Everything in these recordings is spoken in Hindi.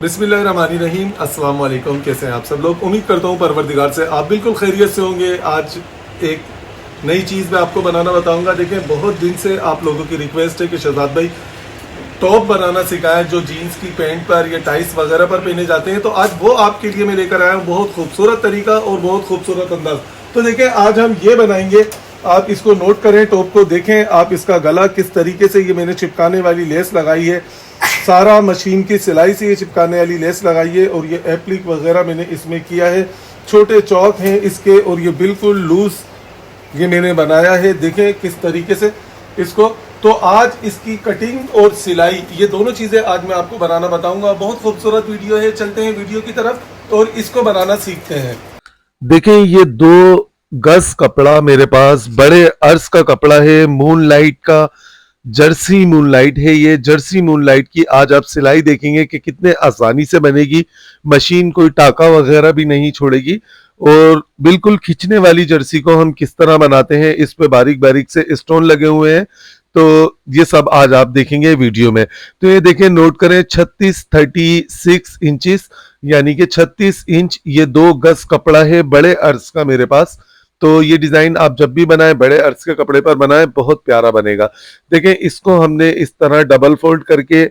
बिस्मिल्लाहिर्रहमानिर्रहीम। अस्सलाम वालेकुम। कैसे हैं आप सब लोग? उम्मीद करता हूँ परवरदिगार से आप बिल्कुल खैरियत से होंगे। आज एक नई चीज़ मैं आपको बनाना बताऊंगा। देखें, बहुत दिन से आप लोगों की रिक्वेस्ट है कि शहजाद भाई टॉप बनाना सिखाएं जो जीन्स की पैंट पर या टाइस वगैरह पर पहने जाते हैं। तो आज वो आपके लिए मैं लेकर आया हूँ, बहुत खूबसूरत तरीका और बहुत खूबसूरत अंदाज। तो देखें, आज हम ये बनाएंगे। आप इसको नोट करें, टॉप को देखें आप। इसका गला किस तरीके से ये मैंने चिपकाने वाली लेस लगाई है, सारा मशीन की सिलाई से ये चिपकाने वाली लेस लगाई है। और ये एप्लिक वगैरह मैंने इसमें किया है, छोटे चौक हैं इसके, और ये बिल्कुल लूज ये मैंने बनाया है। देखें किस तरीके से इसको। तो आज इसकी कटिंग और सिलाई, ये दोनों चीज़ें आज मैं आपको बनाना बताऊंगा। बहुत खूबसूरत वीडियो है। चलते हैं वीडियो की तरफ और इसको बनाना सीखते हैं। देखें, ये 2 गज कपड़ा मेरे पास बड़े अर्ज का कपड़ा है, मूनलाइट का, जर्सी मूनलाइट है। ये जर्सी मूनलाइट की आज आप सिलाई देखेंगे कि कितने आसानी से बनेगी। मशीन कोई टाका वगैरह भी नहीं छोड़ेगी। और बिल्कुल खिंचने वाली जर्सी को हम किस तरह बनाते हैं, इस पे बारीक बारीक से स्टोन लगे हुए हैं। तो ये सब आज आप देखेंगे वीडियो में। तो ये देखें, नोट करें, 36 इंचेस यानी कि 36 इंच ये 2 गज कपड़ा है बड़े अर्ज का मेरे पास। तो ये डिजाइन आप जब भी बनाएं बड़े अर्ज के कपड़े पर बनाएं, बहुत प्यारा बनेगा। देखें, इसको हमने इस तरह डबल फोल्ड करके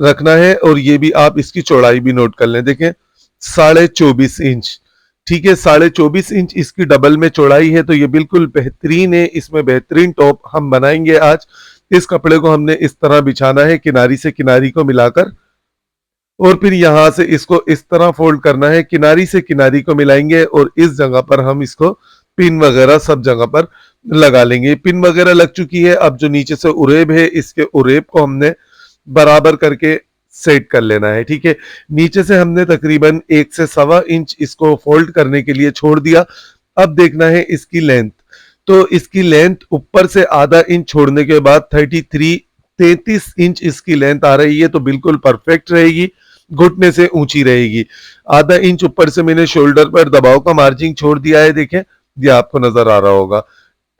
रखना है। और ये भी आप इसकी चौड़ाई भी नोट कर लें। देखें, 24.5 इंच, ठीक है, 24.5 इंच इसकी डबल में चौड़ाई है। तो ये बिल्कुल बेहतरीन है। इसमें बेहतरीन टॉप हम बनाएंगे आज। इस कपड़े को हमने इस तरह बिछाना है, किनारी से किनारी को मिलाकर, और फिर यहां से इसको इस तरह फोल्ड करना है, किनारी से किनारी को मिलाएंगे। और इस जगह पर हम इसको पिन वगैरह सब जगह पर लगा लेंगे। पिन वगैरह लग चुकी है। अब जो नीचे से उरेब है, इसके उरेब को हमने बराबर करके सेट कर लेना है, ठीक है। नीचे से हमने तकरीबन 1 से 1.25 इंच इसको फोल्ड करने के लिए छोड़ दिया। अब देखना है इसकी लेंथ। तो इसकी लेंथ ऊपर से आधा इंच छोड़ने के बाद 33 इंच इसकी लेंथ आ रही है। तो बिल्कुल परफेक्ट रहेगी, घुटने से ऊंची रहेगी। आधा इंच ऊपर से मैंने शोल्डर पर दबाव का मार्जिन छोड़ दिया है। देखें, ये आपको नजर आ रहा होगा।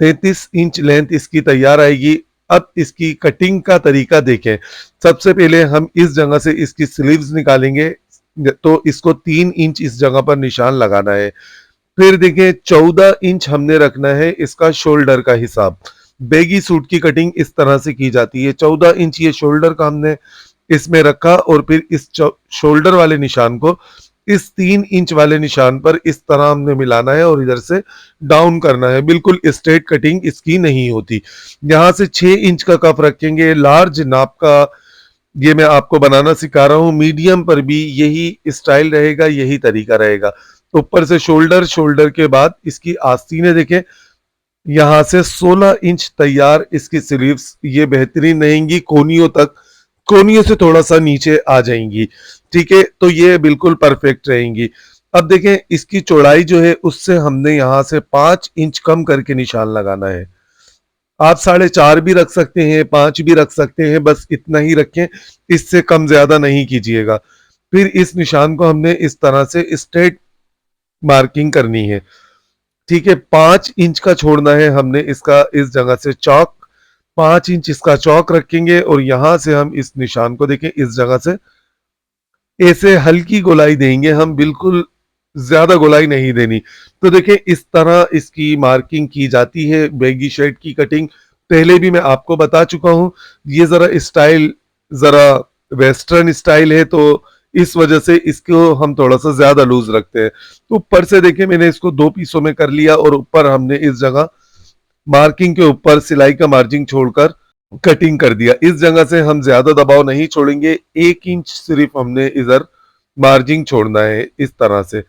33 इंच लेंथ इसकी तैयार आएगी। अब इसकी कटिंग का तरीका देखें। सबसे पहले हम इस जगह से इसकी स्लीव्स निकालेंगे। तो इसको 3 इंच इस जगह पर निशान लगाना है। फिर देखें, 14 इंच हमने रखना है इसका शोल्डर का हिसाब। बेगी सूट की कटिंग इस तरह से की जाती है। 14 इंच ये शोल्डर का हमने इसमें रखा। और फिर इस शोल्डर वाले निशान को इस 3 इंच वाले निशान पर इस तरह हमने मिलाना है और इधर से डाउन करना है। बिल्कुल स्ट्रेट कटिंग इसकी नहीं होती। यहां से 6 इंच का कफ रखेंगे, लार्ज नाप का। ये मैं आपको बनाना सिखा रहा हूं। मीडियम पर भी यही स्टाइल रहेगा, यही तरीका रहेगा। ऊपर से शोल्डर, शोल्डर के बाद इसकी आस्तीनें देखें, यहां से 16 इंच तैयार इसकी स्लीव्स। ये बेहतरीन रहेंगी, कोनियों तक, कोनियों से थोड़ा सा नीचे आ जाएंगी, ठीक है। तो ये बिल्कुल परफेक्ट रहेंगी। अब देखें, इसकी चौड़ाई जो है उससे हमने यहां से 5 इंच कम करके निशान लगाना है। आप 4.5 भी रख सकते हैं, 5 भी रख सकते हैं, बस इतना ही रखें, इससे कम ज्यादा नहीं कीजिएगा। फिर इस निशान को हमने इस तरह से स्ट्रेट मार्किंग करनी है, ठीक है। 5 इंच का छोड़ना है हमने इसका, इस जगह से चौक 5 इंच इसका चौक रखेंगे। और यहां से हम इस निशान को देखें, इस जगह से ऐसे हल्की गोलाई देंगे हम, बिल्कुल ज्यादा गोलाई नहीं देनी। तो देखें, इस तरह इसकी मार्किंग की जाती है। बैगी शर्ट की कटिंग पहले भी मैं आपको बता चुका हूं। ये जरा स्टाइल जरा वेस्टर्न स्टाइल है, तो इस वजह से इसको हम थोड़ा सा ज्यादा लूज रखते हैं। तो ऊपर से देखें, मैंने इसको 2 पीसों में कर लिया। और ऊपर हमने इस जगह मार्किंग के ऊपर सिलाई का मार्जिन छोड़कर कटिंग कर दिया। इस जगह से हम ज्यादा दबाव नहीं छोड़ेंगे, 1 इंच सिर्फ हमने इधर मार्जिन छोड़ना है इस तरह से।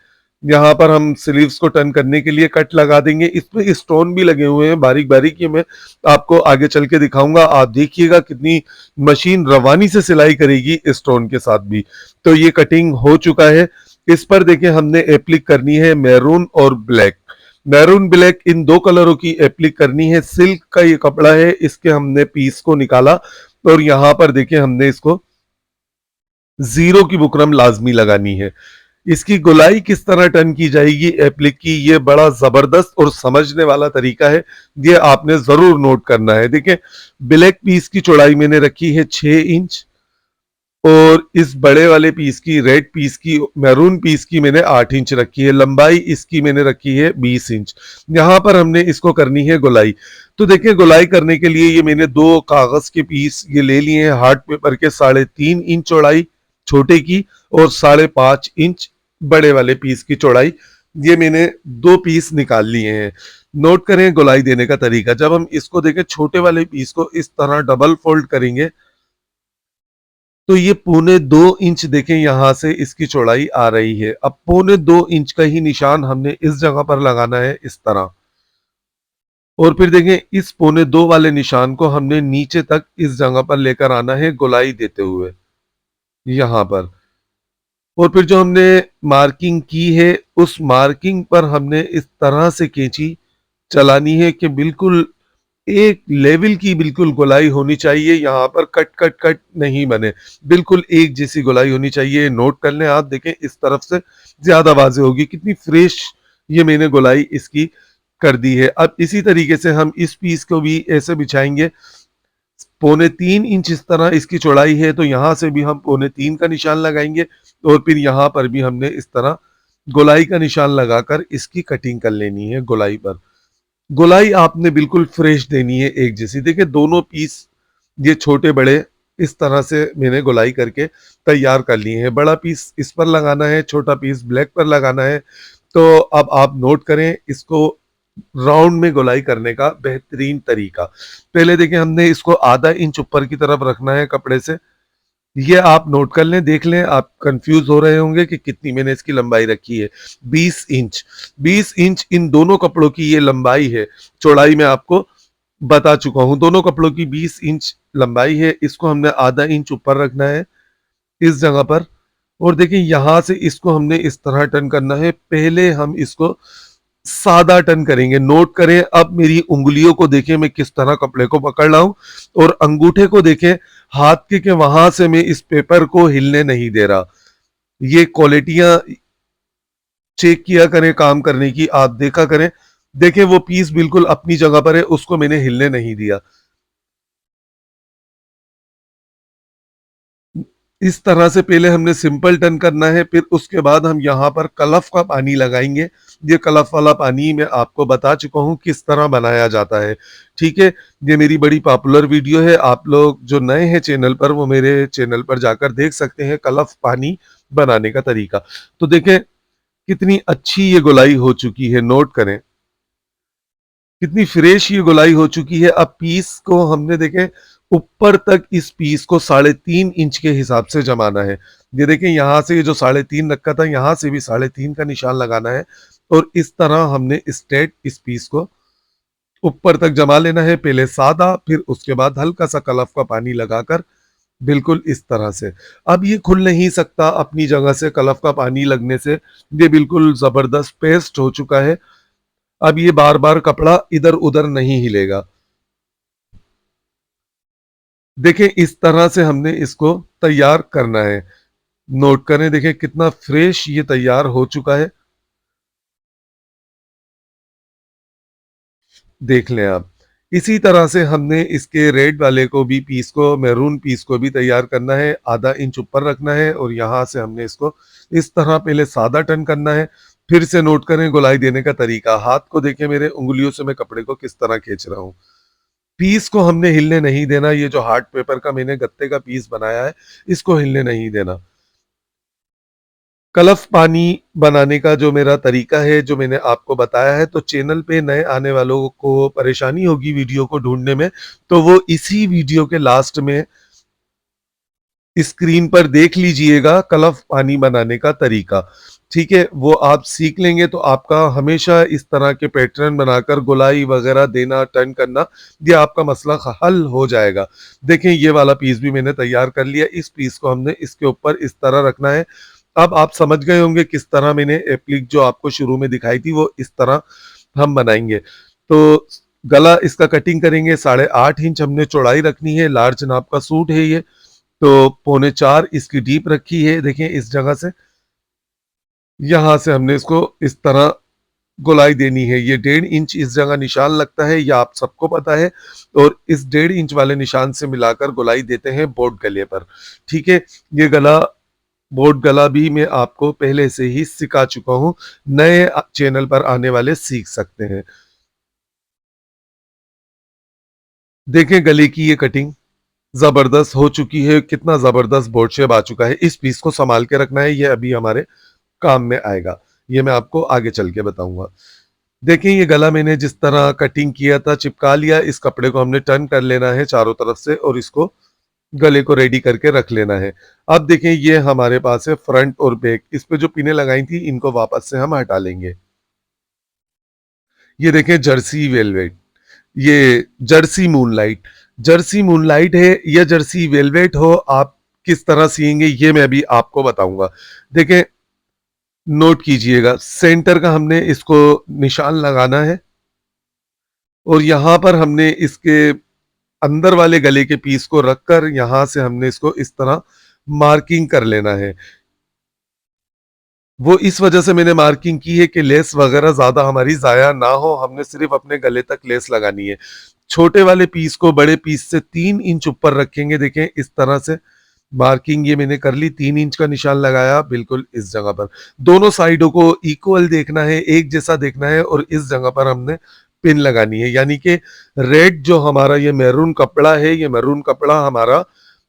यहाँ पर हम स्लीव्स को टर्न करने के लिए कट लगा देंगे। इसमें स्टोन भी लगे हुए हैं बारीक बारीक, ये मैं आपको आगे चल के दिखाऊंगा। आप देखिएगा कितनी मशीन रवानी से सिलाई करेगी स्टोन के साथ भी। तो ये कटिंग हो चुका है। इस पर देखें, हमने एप्लिक करनी है मैरून और ब्लैक। मैरून ब्लैक इन 2 कलरों की एप्लिक करनी है। सिल्क का ये कपड़ा है, इसके हमने पीस को निकाला। और यहां पर देखें, हमने इसको 0 की बुकरम लाजमी लगानी है। इसकी गोलाई किस तरह टर्न की जाएगी एप्लिक की, ये बड़ा जबरदस्त और समझने वाला तरीका है। ये आपने जरूर नोट करना है। देखिए, ब्लैक पीस की चौड़ाई मैंने रखी है 6 इंच। और इस बड़े वाले पीस की, रेड पीस की, मैरून पीस की मैंने 8 इंच रखी है। लंबाई इसकी मैंने रखी है 20 इंच। यहाँ पर हमने इसको करनी है गोलाई। तो देखिए गोलाई करने के लिए ये मैंने 2 कागज के पीस ये ले लिए हैं, हार्ड पेपर के, 3.5 इंच चौड़ाई छोटे की और 5.5 इंच बड़े वाले पीस की चौड़ाई, ये मैंने 2 पीस निकाल लिए हैं। नोट करें गोलाई देने का तरीका। जब हम इसको देखें, छोटे वाले पीस को इस तरह डबल फोल्ड करेंगे तो ये 1.25 इंच देखें यहां से इसकी चौड़ाई आ रही है। अब 1.25 इंच का ही निशान हमने इस जगह पर लगाना है इस तरह, और फिर देखें इस 1.25 वाले निशान को हमने नीचे तक इस जगह पर लेकर आना है गोलाई देते हुए यहां पर। और फिर जो हमने मार्किंग की है उस मार्किंग पर हमने इस तरह से कैंची चलानी है कि बिल्कुल एक लेवल की बिल्कुल गोलाई होनी चाहिए। यहाँ पर कट कट कट नहीं बने, बिल्कुल एक जैसी गोलाई होनी चाहिए। नोट कर लें आप, देखें इस तरफ से ज्यादा वाजे होगी, कितनी फ्रेश ये मैंने गोलाई इसकी कर दी है। अब इसी तरीके से हम इस पीस को भी ऐसे बिछाएंगे। 3.25 इंच इस तरह इसकी चौड़ाई है, तो यहां से भी हम 3.25 का निशान लगाएंगे और फिर यहां पर भी हमने इस तरह गोलाई का निशान लगाकर इसकी कटिंग कर लेनी है गोलाई पर। गोलाई आपने बिल्कुल फ्रेश देनी है एक जैसी। देखिए दोनों पीस ये छोटे बड़े इस तरह से मैंने गोलाई करके तैयार कर लिए हैं। बड़ा पीस इस पर लगाना है, छोटा पीस ब्लैक पर लगाना है। तो अब आप नोट करें इसको राउंड में गोलाई करने का बेहतरीन तरीका। पहले देखिए हमने इसको आधा इंच ऊपर की तरफ रखना है कपड़े से। ये आप नोट कर लें, देख लें, आप कंफ्यूज हो रहे होंगे कि कितनी मैंने इसकी लंबाई रखी है। 20 इंच। 20 इंच इन दोनों कपड़ों की ये लंबाई है। चौड़ाई मैं आपको बता चुका हूं, दोनों कपड़ों की 20 इंच लंबाई है। इसको हमने आधा इंच ऊपर रखना है इस जगह पर, और देखिए यहां से इसको हमने इस तरह टर्न करना है। पहले हम इसको सादा टर्न करेंगे। नोट करें, अब मेरी उंगलियों को देखें मैं किस तरह कपड़े को पकड़ रहा हूं, और अंगूठे को देखें हाथ के वहां से मैं इस पेपर को हिलने नहीं दे रहा। ये क्वालिटियां चेक किया करें काम करने की, आप देखा करें। देखें वो पीस बिल्कुल अपनी जगह पर है, उसको मैंने हिलने नहीं दिया। इस तरह से पहले हमने सिंपल टर्न करना है, फिर उसके बाद हम यहाँ पर कलफ का पानी लगाएंगे। ये कलफ वाला पानी मैं आपको बता चुका हूँ किस तरह बनाया जाता है, ठीक है। ये मेरी बड़ी पॉपुलर वीडियो है, आप लोग जो नए हैं चैनल पर वो मेरे चैनल पर जाकर देख सकते हैं कलफ पानी बनाने का तरीका। तो देखें कितनी अच्छी ये गोलाई हो चुकी है, नोट करें कितनी फ्रेश ये गोलाई हो चुकी है। अब पीस को हमने देखें ऊपर तक इस पीस को 3.5 इंच के हिसाब से जमाना है। ये देखें यहां से ये जो 3.5 रखा था यहां से भी 3.5 का निशान लगाना है, और इस तरह हमने स्ट्रेट इस पीस को ऊपर तक जमा लेना है। पहले सादा, फिर उसके बाद हल्का सा कलफ का पानी लगाकर बिल्कुल इस तरह से। अब ये खुल नहीं सकता अपनी जगह से, कलफ का पानी लगने से ये बिल्कुल जबरदस्त पेस्ट हो चुका है। अब ये बार बार कपड़ा इधर उधर नहीं हिलेगा। देखें इस तरह से हमने इसको तैयार करना है। नोट करें, देखें कितना फ्रेश ये तैयार हो चुका है, देख लें आप। इसी तरह से हमने इसके रेड वाले को भी, पीस को, मैरून पीस को भी तैयार करना है। आधा इंच ऊपर रखना है और यहां से हमने इसको इस तरह पहले सादा टर्न करना है। फिर से नोट करें गोलाई देने का तरीका। हाथ को देखें मेरे, उंगलियों से मैं कपड़े को किस तरह खींच रहा हूं। पीस को हमने हिलने नहीं देना। ये जो हार्ड पेपर का मैंने गत्ते का पीस बनाया है इसको हिलने नहीं देना। कलफ पानी बनाने का जो मेरा तरीका है, जो मैंने आपको बताया है, तो चैनल पे नए आने वालों को परेशानी होगी वीडियो को ढूंढने में, तो वो इसी वीडियो के लास्ट में स्क्रीन पर देख लीजिएगा कलफ पानी बनाने का तरीका, ठीक है। वो आप सीख लेंगे तो आपका हमेशा इस तरह के पैटर्न बनाकर गोलाई वगैरह देना, टर्न करना, ये आपका मसला हल हो जाएगा। देखें ये वाला पीस भी मैंने तैयार कर लिया। इस पीस को हमने इसके ऊपर इस तरह रखना है। अब आप समझ गए होंगे किस तरह मैंने एप्लिक जो आपको शुरू में दिखाई थी वो इस तरह हम बनाएंगे। तो गला इसका कटिंग करेंगे। 8.5 इंच हमने चौड़ाई रखनी है। लार्ज नाप का सूट है ये, तो 4.25 इसकी डीप रखी है। देखें इस जगह से, यहां से हमने इसको इस तरह गोलाई देनी है। ये 1.5 इंच इस जगह निशान लगता है, यह आप सबको पता है, और इस 1.5 इंच वाले निशान से मिलाकर गोलाई देते हैं बोट गले पर। ठीक है, ये गला, बोट गला भी मैं आपको पहले से ही सिखा चुका हूं, नए चैनल पर आने वाले सीख सकते हैं। देखें गले की ये कटिंग जबरदस्त हो चुकी है, कितना जबरदस्त बोट शेप आ चुका है। इस पीस को संभाल के रखना है, ये अभी हमारे काम में आएगा, ये मैं आपको आगे चल के बताऊंगा। देखें ये गला मैंने जिस तरह कटिंग किया था चिपका लिया, इस कपड़े को हमने टर्न कर लेना है चारों तरफ से और इसको गले को रेडी करके रख लेना है। अब देखें ये हमारे पास है फ्रंट और बैक, इस पे जो पिने लगाई थी इनको वापस से हम हटा लेंगे। ये देखें जर्सी वेलवेट, ये जर्सी मूनलाइट, जर्सी मूनलाइट है या जर्सी वेलवेट हो, आप किस तरह सिएंगे ये मैं अभी आपको बताऊंगा। देखें नोट कीजिएगा, सेंटर का हमने इसको निशान लगाना है और यहां पर हमने इसके अंदर वाले गले के पीस को रखकर यहां से हमने इसको इस तरह मार्किंग कर लेना है। वो इस वजह से मैंने मार्किंग की है कि लेस वगैरह ज्यादा हमारी जाया ना हो, हमने सिर्फ अपने गले तक लेस लगानी है। छोटे वाले पीस को बड़े पीस से 3 इंच ऊपर रखेंगे। देखें इस तरह से मार्किंग ये मैंने कर ली, 3 इंच का निशान लगाया बिल्कुल इस जगह पर। दोनों साइडों को इक्वल देखना है, एक जैसा देखना है, और इस जगह पर हमने पिन लगानी है, यानी कि रेड जो हमारा ये मैरून कपड़ा है, ये मैरून कपड़ा हमारा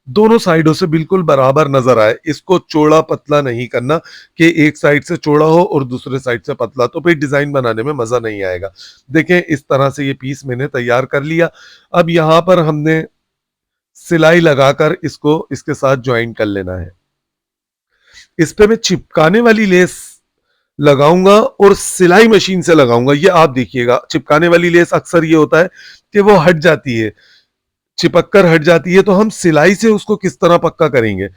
दोनों साइडों से बिल्कुल बराबर नजर आए। इसको चौड़ा पतला नहीं करना कि एक साइड से चौड़ा हो और दूसरे साइड से पतला, तो फिर डिजाइन बनाने में मजा नहीं आएगा। देखें इस तरह से ये पीस मैंने तैयार कर लिया। अब यहां पर हमने सिलाई लगाकर इसको इसके साथ ज्वाइन कर लेना है। इस पे मैं चिपकाने वाली लेस लगाऊंगा और सिलाई मशीन से लगाऊंगा। ये आप देखिएगा, चिपकाने वाली लेस अक्सर ये होता है कि वो हट जाती है, चिपक कर हट जाती है, तो हम सिलाई से उसको किस तरह पक्का करेंगे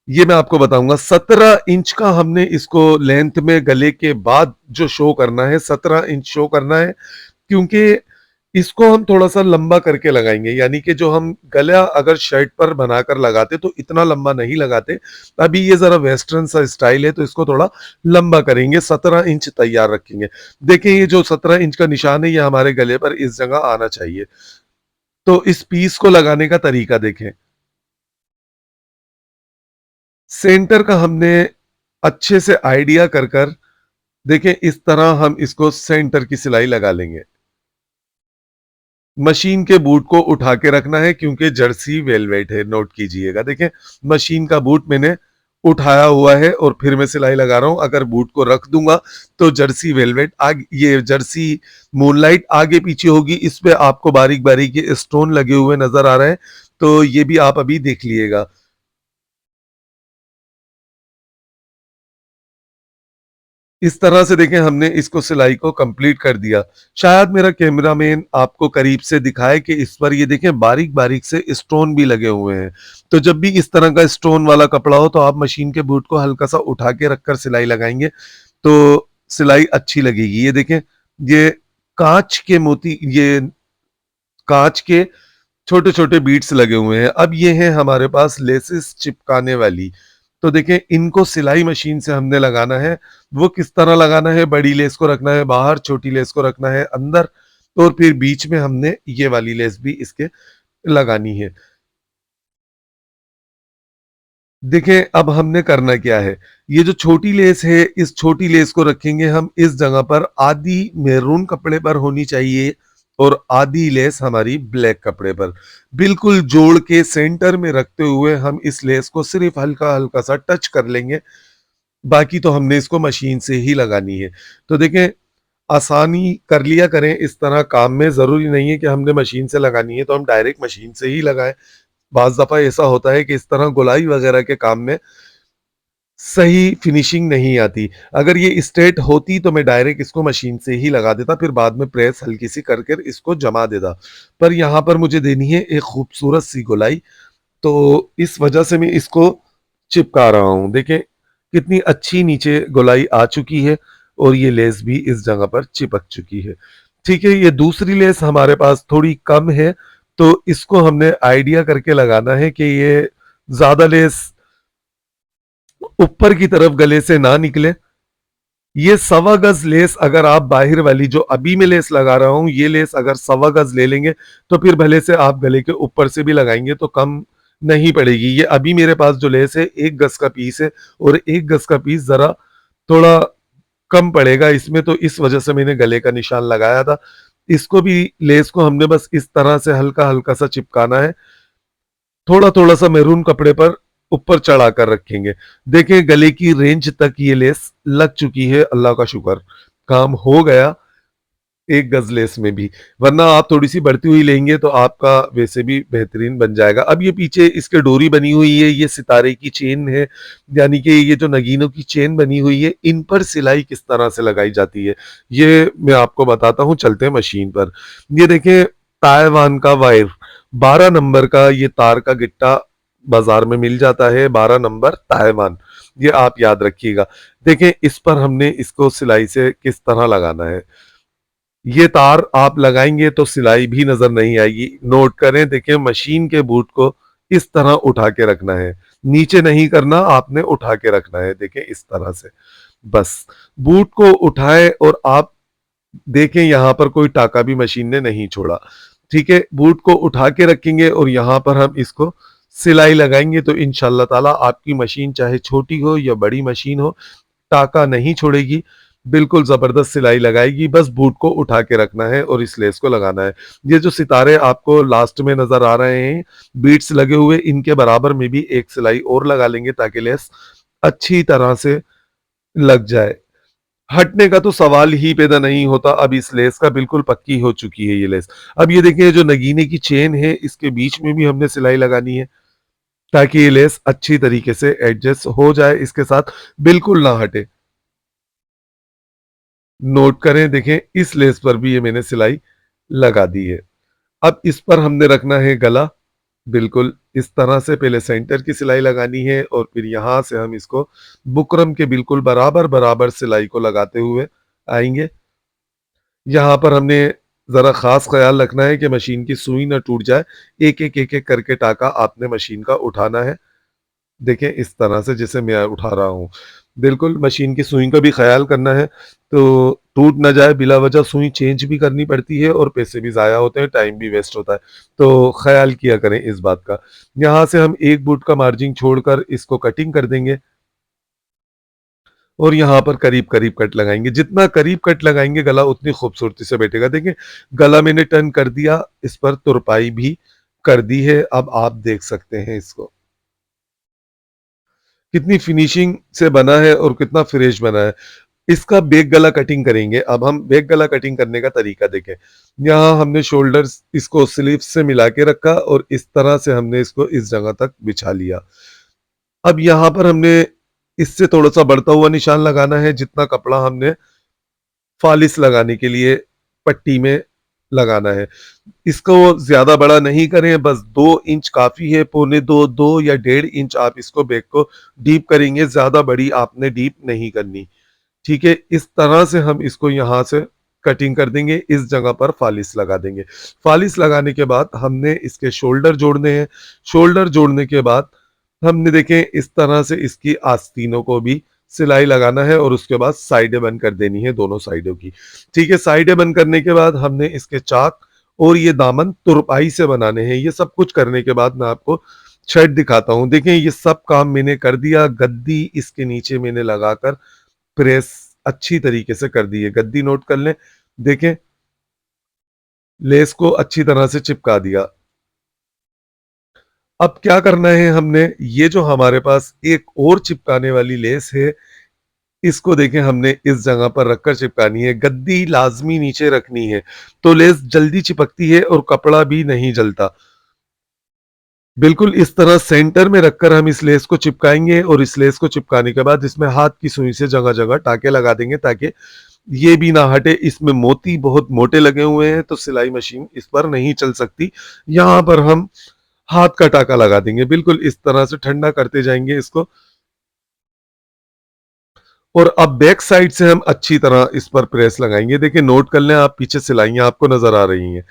ये मैं आपको बताऊंगा। 17 इंच का हमने इसको लेंथ में गले के बाद जो शो करना है, 17 इंच शो करना है, क्योंकि इसको हम थोड़ा सा लंबा करके लगाएंगे, यानी कि जो हम गला अगर शर्ट पर बनाकर लगाते तो इतना लंबा नहीं लगाते, अभी ये जरा वेस्टर्न सा स्टाइल है तो इसको थोड़ा लंबा करेंगे, 17 इंच तैयार रखेंगे। देखिए ये जो 17 इंच का निशान है ये हमारे गले पर इस जगह आना चाहिए। तो इस पीस को लगाने का तरीका देखें, सेंटर का हमने अच्छे से आइडिया कर कर, देखें इस तरह हम इसको सेंटर की सिलाई लगा लेंगे। मशीन के बूट को उठा के रखना है क्योंकि जर्सी वेलवेट है, नोट कीजिएगा। देखें मशीन का बूट मैंने उठाया हुआ है और फिर मैं सिलाई लगा रहा हूं। अगर बूट को रख दूंगा तो जर्सी वेलवेट आगे, ये जर्सी मूनलाइट आगे पीछे होगी। इस पे आपको बारीक बारीक ये स्टोन लगे हुए नजर आ रहे हैं, तो ये भी आप अभी देख लीजिएगा। इस तरह से देखें हमने इसको सिलाई को कंप्लीट कर दिया। शायद मेरा कैमरामैन आपको करीब से दिखाए कि इस पर ये देखें बारीक बारीक से स्टोन भी लगे हुए हैं। तो जब भी इस तरह का स्टोन वाला कपड़ा हो तो आप मशीन के बूट को हल्का सा उठा के रखकर सिलाई लगाएंगे तो सिलाई अच्छी लगेगी। ये देखें ये कांच के मोती, ये कांच के छोटे छोटे बीट्स लगे हुए हैं। अब ये है हमारे पास लेसेस चिपकाने वाली। तो देखें इनको सिलाई मशीन से हमने लगाना है। वो किस तरह लगाना है, बड़ी लेस को रखना है बाहर, छोटी लेस को रखना है अंदर, और फिर बीच में हमने ये वाली लेस भी इसके लगानी है। देखें अब हमने करना क्या है, ये जो छोटी लेस है इस छोटी लेस को रखेंगे हम इस जगह पर, आधी मैरून कपड़े पर होनी चाहिए और आधी लेस हमारी ब्लैक कपड़े पर। बिल्कुल जोड़ के सेंटर में रखते हुए हम इस लेस को सिर्फ हल्का हल्का सा टच कर लेंगे, बाकी तो हमने इसको मशीन से ही लगानी है। तो देखें आसानी कर लिया करें इस तरह काम में, जरूरी नहीं है कि हमने मशीन से लगानी है तो हम डायरेक्ट मशीन से ही लगाएं। बाज दफा ऐसा होता है कि इस तरह गोलाई वगैरह के काम में सही फिनिशिंग नहीं आती। अगर ये स्ट्रेट होती तो मैं डायरेक्ट इसको मशीन से ही लगा देता, फिर बाद में प्रेस हल्की सी करके इसको जमा देता। पर यहाँ पर मुझे देनी है एक खूबसूरत सी गोलाई, तो इस वजह से मैं इसको चिपका रहा हूँ। देखें कितनी अच्छी नीचे गोलाई आ चुकी है और ये लेस भी इस जगह पर चिपक चुकी है। ठीक है, ये दूसरी लेस हमारे पास थोड़ी कम है तो इसको हमने आइडिया करके लगाना है कि ये ज्यादा लेस ऊपर की तरफ गले से ना निकले ये 1.25 गज लेस अगर आप बाहर वाली जो अभी मैं लेस लगा रहा हूं, ये लेस अगर 1.25 गज ले लेंगे तो फिर भले से आप गले के ऊपर से भी लगाएंगे तो कम नहीं पड़ेगी। ये अभी मेरे पास जो लेस है 1 गज का पीस है और 1 गज का पीस जरा थोड़ा कम पड़ेगा इसमें, तो इस वजह से मैंने गले का निशान लगाया था। इसको भी, लेस को हमने बस इस तरह से हल्का हल्का सा चिपकाना है, थोड़ा थोड़ा सा मैरून कपड़े पर ऊपर चढ़ा कर रखेंगे। देखें गले की रेंज तक ये लेस लग चुकी है, अल्लाह का शुक्र, काम हो गया 1 गज लेस में भी। वरना आप थोड़ी सी बढ़ती हुई लेंगे तो आपका वैसे भी बेहतरीन बन जाएगा। अब ये पीछे इसके डोरी बनी हुई है, ये सितारे की चेन है, यानी कि ये जो नगीनों की चेन बनी हुई है, इन पर सिलाई किस तरह से लगाई जाती है ये मैं आपको बताता हूँ। चलते हैं मशीन पर। ये देखें ताइवान का वायर, 12 नंबर का ये तार का गिट्टा बाजार में मिल जाता है, 12 नंबर ताइवान, ये आप याद रखिएगा। देखें इस पर हमने इसको सिलाई से किस तरह लगाना है। ये तार आप लगाएंगे तो सिलाई भी नजर नहीं आएगी। नोट करें, देखिए मशीन के बूट को इस तरह उठा के रखना है, नीचे नहीं करना, आपने उठा के रखना है। देखें इस तरह से, बस बूट को उठाए और आप देखें यहां पर कोई टाका भी मशीन ने नहीं छोड़ा। ठीक है, बूट को उठा के रखेंगे और यहां पर हम इसको सिलाई लगाएंगे तो इंशाल्लाह ताला आपकी मशीन चाहे छोटी हो या बड़ी मशीन हो, टाका नहीं छोड़ेगी, बिल्कुल जबरदस्त सिलाई लगाएगी। बस बूट को उठा के रखना है और इस लेस को लगाना है। ये जो सितारे आपको लास्ट में नजर आ रहे हैं, बीट्स लगे हुए, इनके बराबर में भी एक सिलाई और लगा लेंगे ताकि लेस अच्छी तरह से लग जाए। हटने का तो सवाल ही पैदा नहीं होता। अब इस लेस का बिल्कुल पक्की हो चुकी है ये लेस। अब ये देखिए जो नगीने की चेन है, इसके बीच में भी हमने सिलाई लगानी है ताकि ये लेस अच्छी तरीके से एडजस्ट हो जाए, इसके साथ बिल्कुल ना हटे। नोट करें, देखें इस लेस पर भी ये मैंने सिलाई लगा दी है। अब इस पर हमने रखना है गला, बिल्कुल इस तरह से पहले सेंटर की सिलाई लगानी है और फिर यहां से हम इसको बुकरम के बिल्कुल बराबर बराबर सिलाई को लगाते हुए आएंगे। यहाँ पर हमने जरा खास ख्याल रखना है कि मशीन की सुई ना टूट जाए। एक एक करके टाका आपने मशीन का उठाना है। देखें इस तरह से जैसे मैं उठा रहा हूँ, बिल्कुल मशीन की सुई का भी ख्याल करना है तो टूट ना जाए। बिला वजह सुई चेंज भी करनी पड़ती है और पैसे भी ज़ाया होते हैं, टाइम भी वेस्ट होता है, तो ख्याल किया करें इस बात का। यहाँ से हम एक बूट का मार्जिन छोड़कर इसको कटिंग कर देंगे और यहाँ पर करीब करीब कट लगाएंगे। जितना करीब कट लगाएंगे गला उतनी खूबसूरती से बैठेगा। देखिए गला मैंने टर्न कर दिया, इस पर तुरपाई भी कर दी है। अब आप देख सकते हैं इसको कितनी फिनिशिंग से बना है और कितना फ्रेश बना है। इसका बैक गला कटिंग करेंगे। अब हम बैक गला कटिंग करने का तरीका देखें। यहाँ हमने शोल्डर्स इसको स्लीव्स से मिला के रखा और इस तरह से हमने इसको इस जगह तक बिछा लिया। अब यहाँ पर हमने इससे थोड़ा सा बढ़ता हुआ निशान लगाना है, जितना कपड़ा हमने फालिस लगाने के लिए पट्टी में लगाना है। इसको ज्यादा बड़ा नहीं करें, बस 2 इंच काफी है, पौने 2 या 1.5 इंच आप इसको बैक को डीप करेंगे, ज्यादा बड़ी आपने डीप नहीं करनी। ठीक है, इस तरह से हम इसको यहाँ से कटिंग कर देंगे, इस जगह पर फालिस लगा देंगे। फालिस लगाने के बाद हमने इसके शोल्डर जोड़ने हैं। शोल्डर जोड़ने के बाद हमने देखें इस तरह से इसकी आस्तीनों को भी सिलाई लगाना है और उसके बाद साइडें बंद कर देनी है दोनों साइडों की। ठीक है, साइडें बंद करने के बाद हमने इसके चाक और ये दामन तुरपाई से बनाने हैं। ये सब कुछ करने के बाद मैं आपको शर्ट दिखाता हूं। देखें ये सब काम मैंने कर दिया। गद्दी इसके नीचे मैंने लगाकर प्रेस अच्छी तरीके से कर दी है। गद्दी नोट कर लें। देखें लेस को अच्छी तरह से चिपका दिया। अब क्या करना है हमने, ये जो हमारे पास एक और चिपकाने वाली लेस है, इसको देखें हमने इस जगह पर रखकर चिपकानी है। गद्दी लाजमी नीचे रखनी है तो लेस जल्दी चिपकती है और कपड़ा भी नहीं जलता। बिल्कुल इस तरह सेंटर में रखकर हम इस लेस को चिपकाएंगे और इस लेस को चिपकाने के बाद इसमें हाथ की सुई से जगह जगह टाके लगा देंगे ताकि ये भी ना हटे। इसमें मोती बहुत मोटे लगे हुए हैं तो सिलाई मशीन इस पर नहीं चल सकती। यहां पर हम हाथ का टाका लगा देंगे, बिल्कुल इस तरह से ठंडा करते जाएंगे इसको। और अब बैक साइड से हम अच्छी तरह इस पर प्रेस लगाएंगे। देखिए नोट कर लें आप, पीछे सिलाइयां आपको नजर आ रही हैं।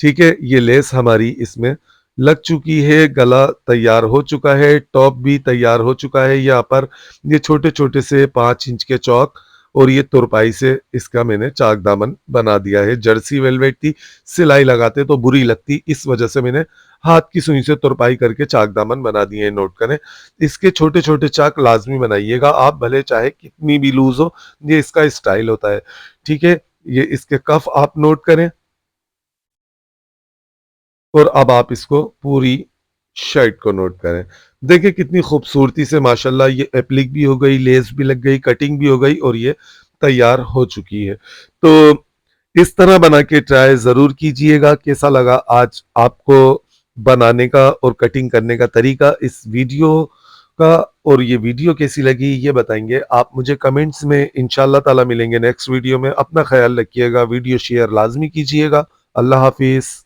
ठीक है, ये लेस हमारी इसमें लग चुकी है, गला तैयार हो चुका है, टॉप भी तैयार हो चुका है। यहाँ पर ये छोटे छोटे से 5 इंच के चौक और ये तुरपाई से इसका मैंने चाक दामन बना दिया है। जर्सी वेलवेट थी, सिलाई लगाते तो बुरी लगती, इस वजह से मैंने हाथ की सुई से तुरपाई करके चाक दामन बना दिए हैं। नोट करें, इसके छोटे छोटे चाक लाजमी बनाइएगा आप, भले चाहे कितनी भी लूज हो, ये इसका स्टाइल होता है। ठीक है, ये इसके कफ आप नोट करें और अब आप इसको पूरी शर्ट को नोट करें। देखिए कितनी खूबसूरती से माशाल्लाह ये एप्लिक भी हो गई, लेस भी लग गई, कटिंग भी हो गई और ये तैयार हो चुकी है। तो इस तरह बना के ट्राई जरूर कीजिएगा। कैसा लगा आज आपको बनाने का और कटिंग करने का तरीका इस वीडियो का, और ये वीडियो कैसी लगी ये बताएंगे आप मुझे कमेंट्स में। इंशाल्लाह ताला मिलेंगे नेक्स्ट वीडियो में। अपना ख्याल रखिएगा, वीडियो शेयर लाजमी कीजिएगा। अल्लाह हाफिज।